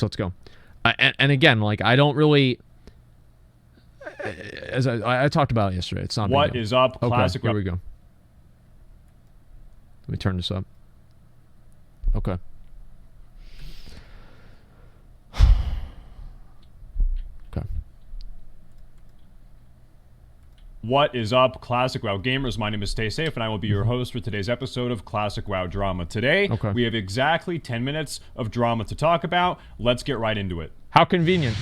So let's go. And again, like, I don't really... As I talked about it yesterday, it's not... What is up, Classic? Okay, here we go. Let me turn this up. Okay. Okay. What is up, Classic WoW gamers? My name is Staysafe, and I will be your host for today's episode of Classic WoW Drama. Today, we have exactly 10 minutes of drama to talk about. Let's get right into it. How convenient.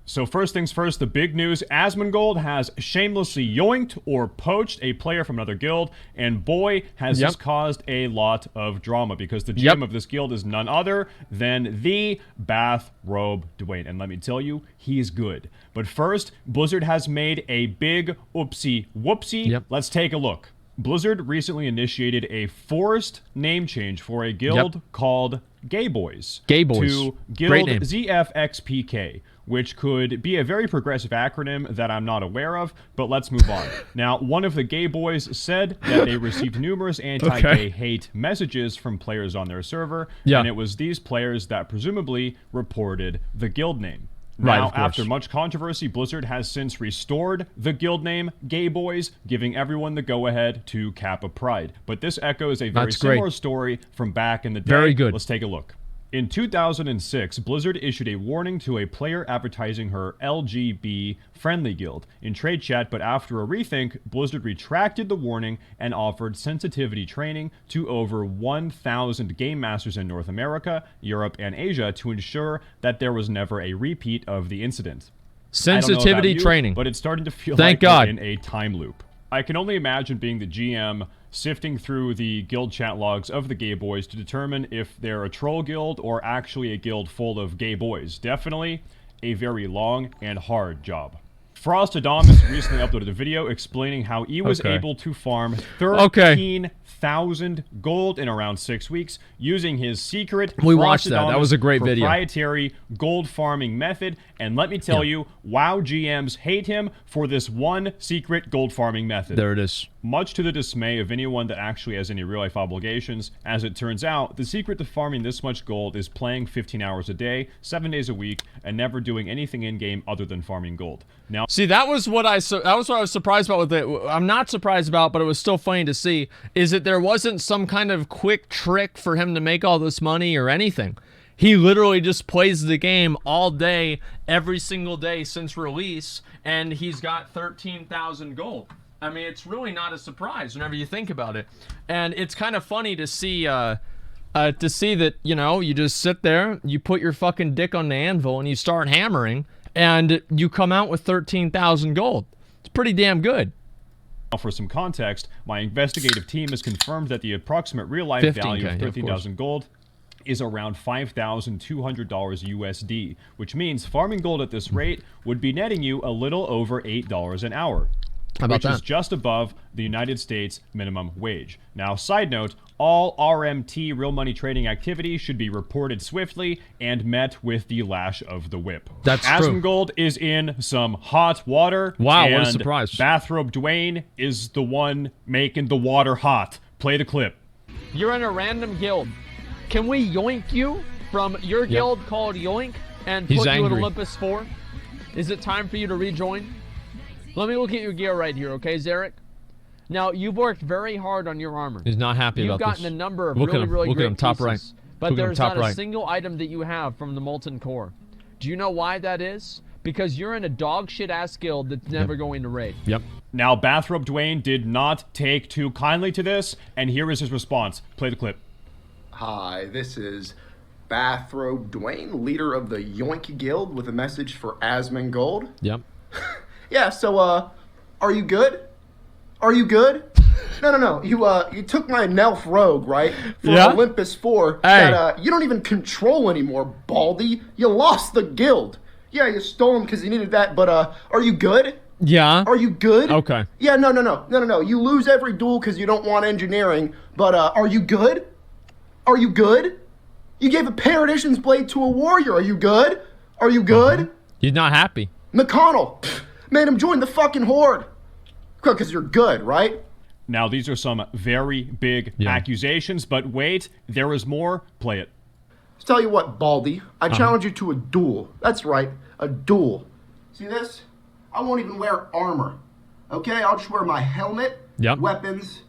So first things first, the big news. Asmongold has shamelessly yoinked or poached a player from another guild, and boy, has this caused a lot of drama, because the GM of this guild is none other than the bathrobe Dwayne. And let me tell you, he's good. But first, Blizzard has made a big oopsie whoopsie. Let's take a look. Blizzard recently initiated a forced name change for a guild called Gay Boys. Gay Boys. To Guild ZFXPK, which could be a very progressive acronym that I'm not aware of, but let's move on. Now, one of the Gay Boys said that they received numerous anti-gay hate messages from players on their server, and it was these players that presumably reported the guild name. Now, after much controversy, Blizzard has since restored the guild name Gay Boys, giving everyone the go-ahead to Kappa Pride. But this echoes a very similar story from back in the day. Very good. Let's take a look. In 2006, Blizzard issued a warning to a player advertising her LGB-friendly guild in trade chat, but after a rethink, Blizzard retracted the warning and offered sensitivity training to over 1,000 game masters in North America, Europe, and Asia to ensure that there was never a repeat of the incident. Sensitivity training. But it's starting to feel like we're in a time loop. I can only imagine being the GM sifting through the guild chat logs of the Gay Boys to determine if they're a troll guild or actually a guild full of gay boys. Definitely a very long and hard job. Frostadamus recently uploaded a video explaining how he was able to farm 13,000 gold in around 6 weeks using his secret That was a great video. Proprietary gold farming method. And let me tell you, WoW GMs hate him for this one secret gold farming method. There it is. Much to the dismay of anyone that actually has any real-life obligations. As it turns out, the secret to farming this much gold is playing 15 hours a day, 7 days a week, and never doing anything in-game other than farming gold. Now, see, that was what I was surprised about with it. I'm not surprised about, but it was still funny to see, is that there wasn't some kind of quick trick for him to make all this money or anything. He literally just plays the game all day, every single day since release, and he's got 13,000 gold. I mean, it's really not a surprise whenever you think about it. And it's kind of funny to see that, you know, you just sit there, you put your fucking dick on the anvil, and you start hammering, and you come out with 13,000 gold. It's pretty damn good. For some context, my investigative team has confirmed that the approximate real-life value of 13,000 gold is around $5,200 USD, which means farming gold at this rate would be netting you a little over $8 an hour. Which is just above the United States minimum wage. Now, side note, all RMT, real money trading activity, should be reported swiftly and met with the lash of the whip. That's true. Asmongold is in some hot water. Wow, what a surprise. Bathrobe Dwayne is the one making the water hot. Play the clip. You're in a random guild. Can we yoink you from your guild called Yoink and put you in Olympus 4? Is it time for you to rejoin? Let me look at your gear right here, okay, Zarek? Now, you've worked very hard on your armor. He's not happy about this. You've gotten a number of really great pieces, top right. but there's not a single item that you have from the Molten Core. Do you know why that is? Because you're in a dog shit ass guild that's never going to raid. Now, Bathrobe Dwayne did not take too kindly to this, and here is his response. Play the clip. Hi, this is Bathrobe Dwayne, leader of the Yoink Guild, with a message for Asmongold. Yeah, so, are you good? Are you good? No. You took my Nelf Rogue, right? From Olympus 4 that, you don't even control anymore, Baldy. You lost the guild. Yeah, you stole him because you needed that, but, are you good? Yeah. Are you good? Okay. Yeah, no. You lose every duel because you don't want engineering, but, are you good? Are you good? You gave a Paradigm's Blade to a warrior. Are you good? Are you good? He's not happy. McConnell. Made him join the fucking horde. Because you're good, right? Now, these are some very big accusations, but wait, there is more. Play it. Tell you what, Baldy, I challenge you to a duel. That's right, a duel. See this? I won't even wear armor. Okay, I'll just wear my helmet, weapons,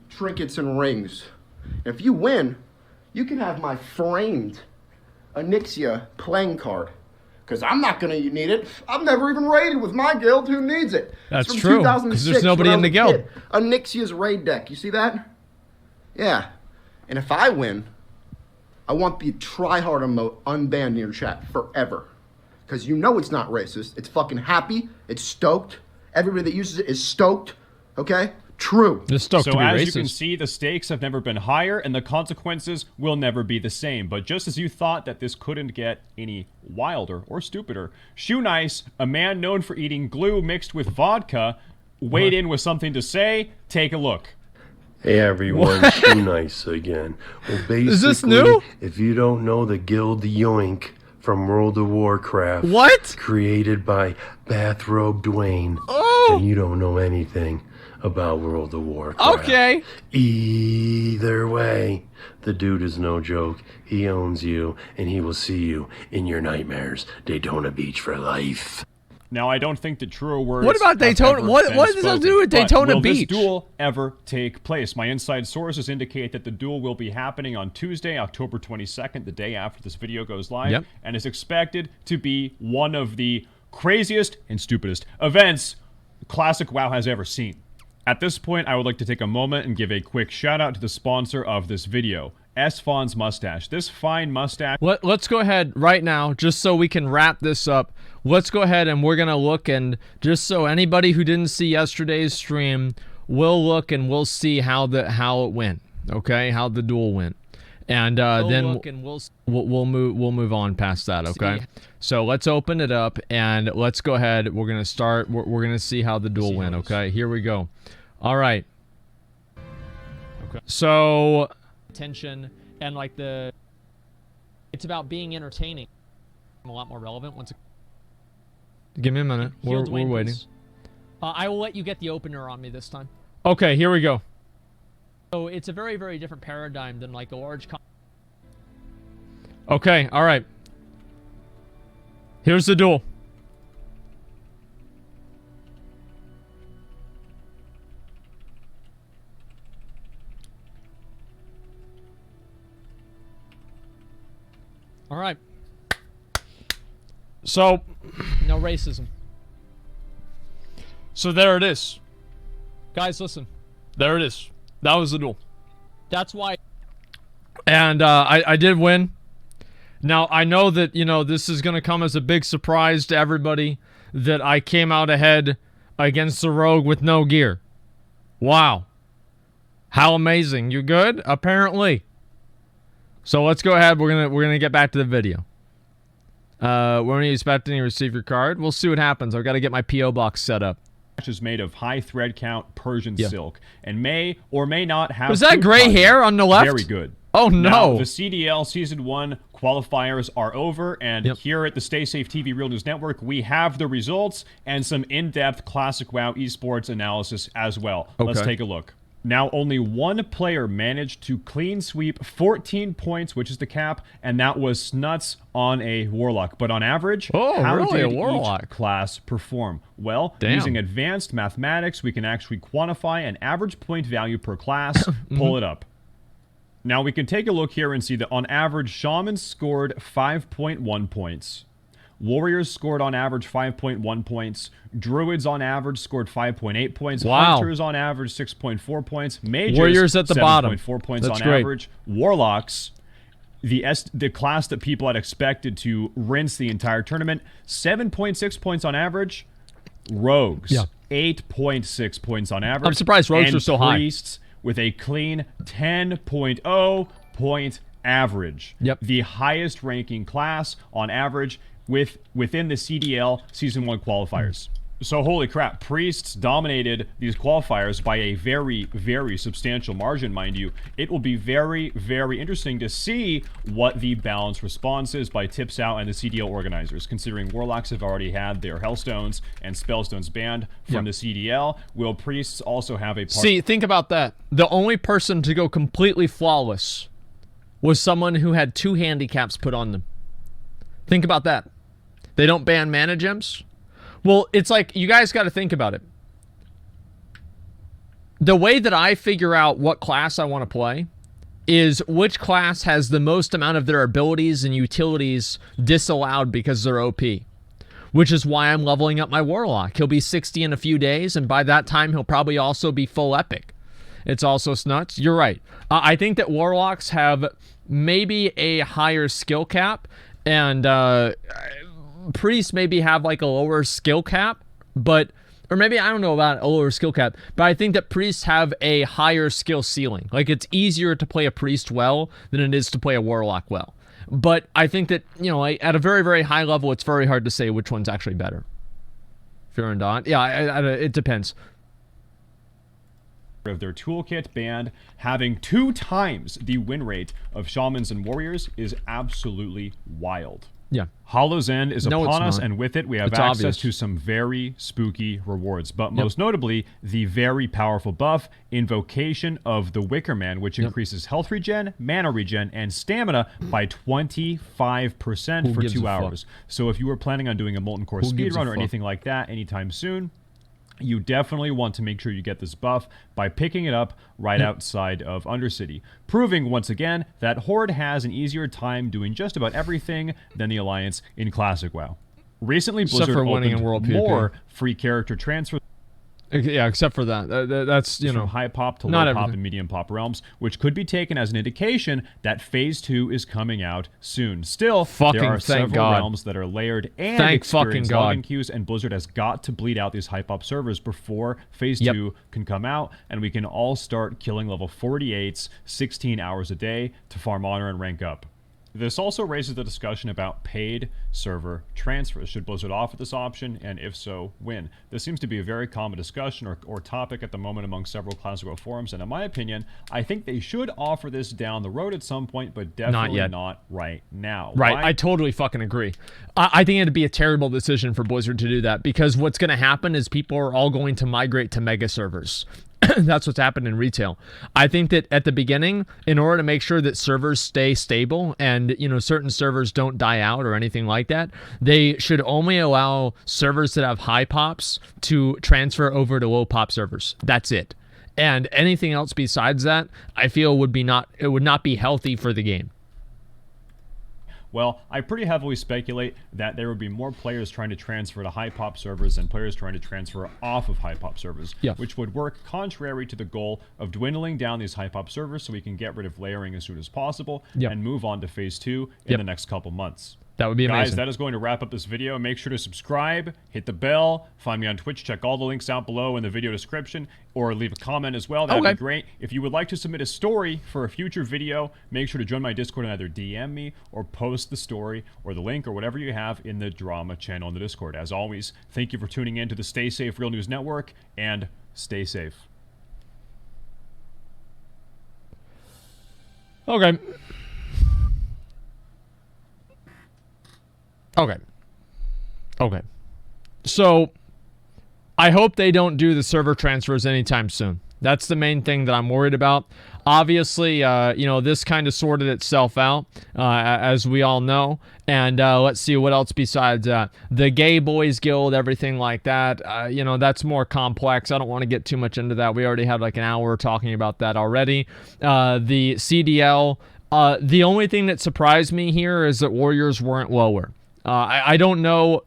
trinkets, and rings. If you win, you can have my framed Onyxia playing card. Because I'm not going to need it. I've never even raided with my guild. Who needs it? That's true, because there's nobody in the guild. Onyxia's raid deck. You see that? Yeah. And if I win, I want the tryhard emote unbanned in your chat forever. Because you know it's not racist. It's fucking happy. It's stoked. Everybody that uses it is stoked. Okay? True. So as you can see, the stakes have never been higher, and the consequences will never be the same. But just as you thought that this couldn't get any wilder or stupider, Shoe Nice, a man known for eating glue mixed with vodka, weighed in with something to say. Take a look. Hey everyone, Shoe Nice again. Well, basically, is this new? If you don't know the guild Yoink from World of Warcraft, created by Bathrobe Dwayne, then you don't know anything about World of Warcraft. Okay. Either way, the dude is no joke. He owns you, and he will see you in your nightmares. Daytona Beach for life. Now, I don't think that truer words. What about Daytona? What does that do with Daytona Beach? Will this duel ever take place? My inside sources indicate that the duel will be happening on Tuesday, October 22nd, the day after this video goes live, and is expected to be one of the craziest and stupidest events Classic WoW has ever seen. At this point, I would like to take a moment and give a quick shout out to the sponsor of this video, Esfon's Mustache. This fine mustache. Let's go ahead right now, just so we can wrap this up. Let's go ahead and we're going to look, and just so anybody who didn't see yesterday's stream will look and we'll see how it went, okay? How the duel went. And then we'll move on past that, okay? So let's open it up and let's go ahead. We're going to start. We're going to see how the duel went, okay? Here we go. All right. Okay. So attention and like it's about being entertaining. A lot more relevant once. Give me a minute. We're waiting. I will let you get the opener on me this time. Okay, here we go. So it's a very, very different paradigm than like a large. Okay, all right. Here's the duel. All right. So, no racism. So there it is. Guys, listen. There it is. That was the duel. That's why. And I did win. Now, I know that, you know, this is going to come as a big surprise to everybody that I came out ahead against the rogue with no gear. Wow. How amazing. You good? Apparently. So let's go ahead. We're gonna get back to the video. When are you expecting to receive your card? We'll see what happens. I've got to get my PO box set up. Is made of high thread count Persian silk and may or may not have. Was that gray hair on the left? Very good. Oh no! Now, the CDL Season 1 qualifiers are over, and here at the Staysafe TV Real News Network, we have the results and some in-depth Classic WoW esports analysis as well. Okay. Let's take a look. Now, only one player managed to clean sweep 14 points, which is the cap, and that was Snuts on a Warlock. But on average, how did each class perform? Well, using advanced mathematics, we can actually quantify an average point value per class. Pull it up. Now, we can take a look here and see that on average, Shamans scored 5.1 points. Warriors scored on average 5.1 points. Druids on average scored 5.8 points. Wow. Hunters on average 6.4 points. Mages Warriors at the bottom. 7.4 points on average. Warlocks, the class that people had expected to rinse the entire tournament, 7.6 points on average. Rogues, 8.6 points on average. I'm surprised rogues are so high. Priests with a clean 10.0 point average. The highest ranking class on average within the CDL Season 1 qualifiers. So holy crap, Priests dominated these qualifiers by a very, very substantial margin, mind you. It will be very, very interesting to see what the balanced response is by Tips Out and the CDL organizers, considering Warlocks have already had their Hellstones and Spellstones banned from the CDL. Will Priests also have a part? See, think about that. The only person to go completely flawless was someone who had 2 handicaps put on them. Think about that. They don't ban mana gems. Well, it's like, you guys got to think about it. The way that I figure out what class I want to play is which class has the most amount of their abilities and utilities disallowed because they're OP. Which is why I'm leveling up my Warlock. He'll be 60 in a few days, and by that time, he'll probably also be full epic. It's also nuts. You're right. I think that Warlocks have maybe a higher skill cap, and Priests maybe have like a lower skill cap, but, or maybe I don't know about a lower skill cap, but I think that Priests have a higher skill ceiling. Like, it's easier to play a Priest well than it is to play a Warlock well. But I think that, you know, at a very, very high level, it's very hard to say which one's actually better. Fear and Dawn. Yeah, it depends. Of their toolkit banned, having 2 times the win rate of Shamans and Warriors is absolutely wild. Yeah. Hallows End is upon us, and with it, we have access to some very spooky rewards. But most notably, the very powerful buff, Invocation of the Wicker Man, which increases health regen, mana regen, and stamina by 25% for 2 hours. So if you were planning on doing a Molten Core speedrun or anything like that anytime soon, you definitely want to make sure you get this buff by picking it up right outside of Undercity, proving once again that Horde has an easier time doing just about everything than the Alliance in Classic WoW. Recently, Blizzard opened more free character transfers. Yeah, except for that. That's, you know, high pop to low pop and medium pop realms, which could be taken as an indication that Phase 2 is coming out soon. Still, there are several realms that are layered and experience login queues, and Blizzard has got to bleed out these high pop servers before Phase 2 can come out, and we can all start killing level 48s 16 hours a day to farm honor and rank up. This also raises the discussion about paid server transfers. Should Blizzard offer this option, and if so, when? This seems to be a very common discussion or topic at the moment among several Classic WoW forums, and in my opinion, I think they should offer this down the road at some point, but definitely not right now. Right, I totally fucking agree. I think it'd be a terrible decision for Blizzard to do that, because what's going to happen is people are all going to migrate to mega servers. That's what's happened in retail. I think that at the beginning, in order to make sure that servers stay stable and, you know, certain servers don't die out or anything like that, they should only allow servers that have high pops to transfer over to low pop servers. That's it. And anything else besides that, I feel would not be healthy for the game. Well, I pretty heavily speculate that there would be more players trying to transfer to high pop servers than players trying to transfer off of high pop servers, which would work contrary to the goal of dwindling down these high pop servers so we can get rid of layering as soon as possible and move on to Phase 2 in the next couple months. That would be amazing. Guys, that is going to wrap up this video. Make sure to subscribe, hit the bell, find me on Twitch, check all the links out below in the video description, or leave a comment as well. That would be great. If you would like to submit a story for a future video, make sure to join my Discord and either DM me or post the story or the link or whatever you have in the drama channel in the Discord. As always, thank you for tuning in to the Staysafe Real News Network, and stay safe. Okay. Okay. So, I hope they don't do the server transfers anytime soon. That's the main thing that I'm worried about. Obviously, you know, this kind of sorted itself out, as we all know. And let's see what else besides that. The Gay Boys Guild, everything like that. You know, that's more complex. I don't want to get too much into that. We already had like an hour talking about that already. The CDL. The only thing that surprised me here is that Warriors weren't lower. I don't know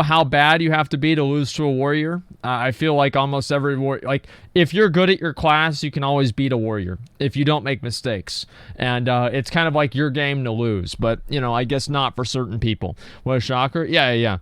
how bad you have to be to lose to a Warrior. I feel like almost every Warrior, like if you're good at your class, you can always beat a Warrior if you don't make mistakes. And it's kind of like your game to lose, but you know, I guess not for certain people. What a shocker. Yeah.